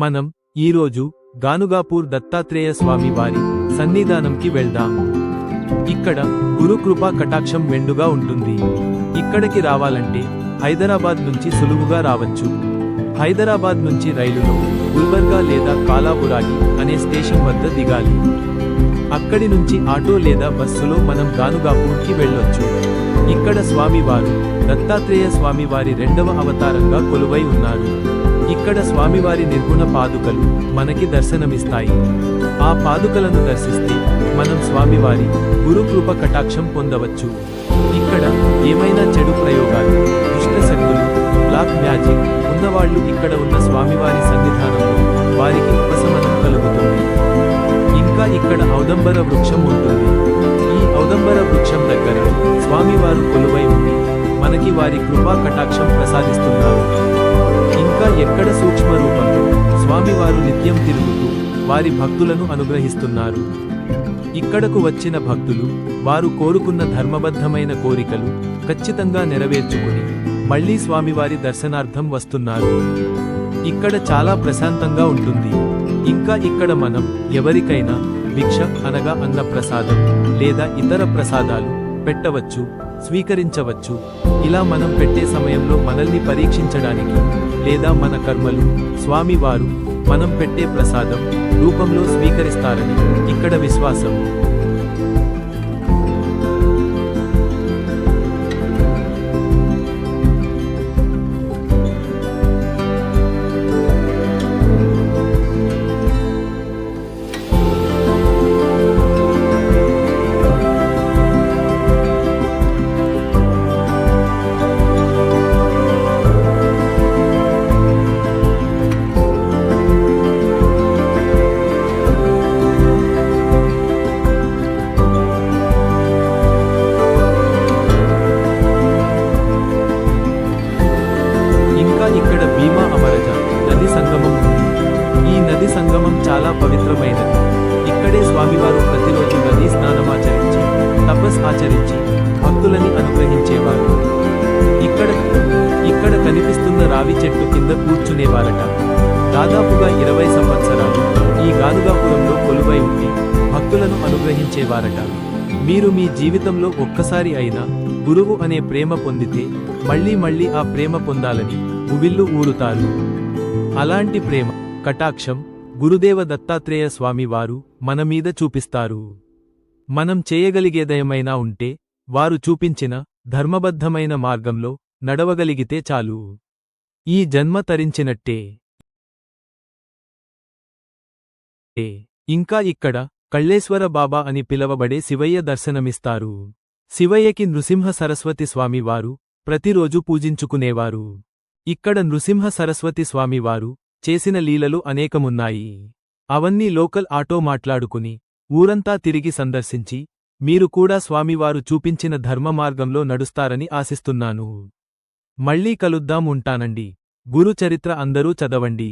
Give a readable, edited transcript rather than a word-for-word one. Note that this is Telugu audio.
మనం ఈరోజు గానుగాపూర్ దత్తాత్రేయ స్వామి వారి సన్నిధానంకి వెళ్దాం. ఇక్కడ గురు కృపా కటాక్షం మెండుగా ఉంటుంది. ఇక్కడికి రావాలంటే హైదరాబాద్ నుంచి సులువుగా రావచ్చు. హైదరాబాద్ నుంచి రైలులో గుల్బర్గా లేదా కాలాబురాగి అనే స్టేషన్ వద్ద దిగాలి. అక్కడి నుంచి ఆటో లేదా బస్సులో మనం గానుగాపూర్కి వెళ్ళొచ్చు. ఇక్కడ స్వామివారు దత్తాత్రేయ స్వామివారి రెండవ అవతారంగా కొలువై ఉన్నారు. ఇక్కడ స్వామివారి నిర్గుణ పాదుకలు మనకి దర్శనమిస్తాయి. ఆ పాదుకలను దర్శిస్తే మనం స్వామివారి గురు కృప కటాక్షం పొందవచ్చు. ఇక్కడ ఏమైనా చెడు ప్రయోగాలు, దుష్ట శక్తులు, బ్లాక్ మ్యాజిక్ ఉన్నవాళ్లు ఇక్కడ ఉన్న స్వామివారి సన్నిధానంలో వారికి ఉపశమనం కలుగుతుంది. ఇంకా ఇక్కడ ఔదంబర వృక్షం ఉంటుంది. ఈ ఔదంబర వృక్షం దగ్గర స్వామివారు కొలువై ఉండి మనకి వారి కృపా కటాక్షం ప్రసాదిస్తున్నారు. ఇంకా ఎక్కడ సూక్ష్మ రూపంలో స్వామివారు నిత్యం తిరుగుతూ వారి భక్తులను అనుగ్రహిస్తున్నారు. ఇక్కడకు వచ్చిన భక్తులు వారు కోరుకున్న ధర్మబద్ధమైన కోరికలు ఖచ్చితంగా నెరవేర్చుకుని మళ్లీ స్వామివారి దర్శనార్థం వస్తున్నారు. ఇక్కడ చాలా ప్రశాంతంగా ఉంటుంది. ఇంకా ఇక్కడ మనం ఎవరికైనా భిక్ష అనగా అన్న ప్రసాదం లేదా ఇతర ప్రసాదాలు పెట్టవచ్చు, స్వీకరించవచ్చు. ఇలా మనం పెట్టే సమయంలో మనల్ని పరీక్షించడానికి లేదా మన కర్మలు స్వామివారు మనం పెట్టే ప్రసాదం రూపంలో స్వీకరిస్తారని ఇక్కడ విశ్వాసం. ఇక్కడ భీమా అమరజ నది సంగమం ఉంది. ఈ నది సంగమం చాలా పవిత్రమైనది. ఇక్కడే స్వామివారు ప్రతిరోజు నదీ స్నానమాచరించి తపస్ ఆచరించి భక్తులని అనుగ్రహించేవారు. ఇక్కడ కనిపిస్తున్న రావి చెట్టు కింద కూర్చునేవారట. దాదాపుగా 20 సంవత్సరాలు ఈ గానుగాపురంలో కొలువై ఉండి భక్తులను అనుగ్రహించేవారట. మీరు మీ జీవితంలో ఒక్కసారి అయినా గురువు అనే ప్రేమ పొందితే మళ్ళీ ఆ ప్రేమ పొందాలని ఉవిల్లు ఊరుతారు. అలాంటి ప్రేమ కటాక్షం గురుదేవ దత్తాత్రేయ స్వామి వారు మన మీద చూపిస్తారు. మనం చేయగలిగేదేమైనా ఉంటే వారు చూపించిన ధర్మబద్ధమైన మార్గంలో నడవగలిగితే చాలు. ఈ జన్మ తరించినట్టే. ఇంకా ఇక్కడ కళ్ళేశ్వర బాబా అని పిలవబడే శివయ్య దర్శనమిస్తారు. శివయ్యకి నృసింహ సరస్వతి స్వామి వారు ప్రతిరోజు పూజించుకునేవారు. ఇక్కడ నృసింహ సరస్వతి స్వామివారు చేసిన లీలలు అనేకమున్నాయి. అవన్నీ లోకల్ ఆటో మాట్లాడుకుని ఊరంతా తిరిగి సందర్శించి మీరు కూడా స్వామివారు చూపించిన ధర్మ మార్గంలో నడుస్తారని ఆశిస్తున్నాను. మళ్ళీ కలుద్దాం. ఉంటానండి. గురు చరిత్ర అందరూ చదవండి.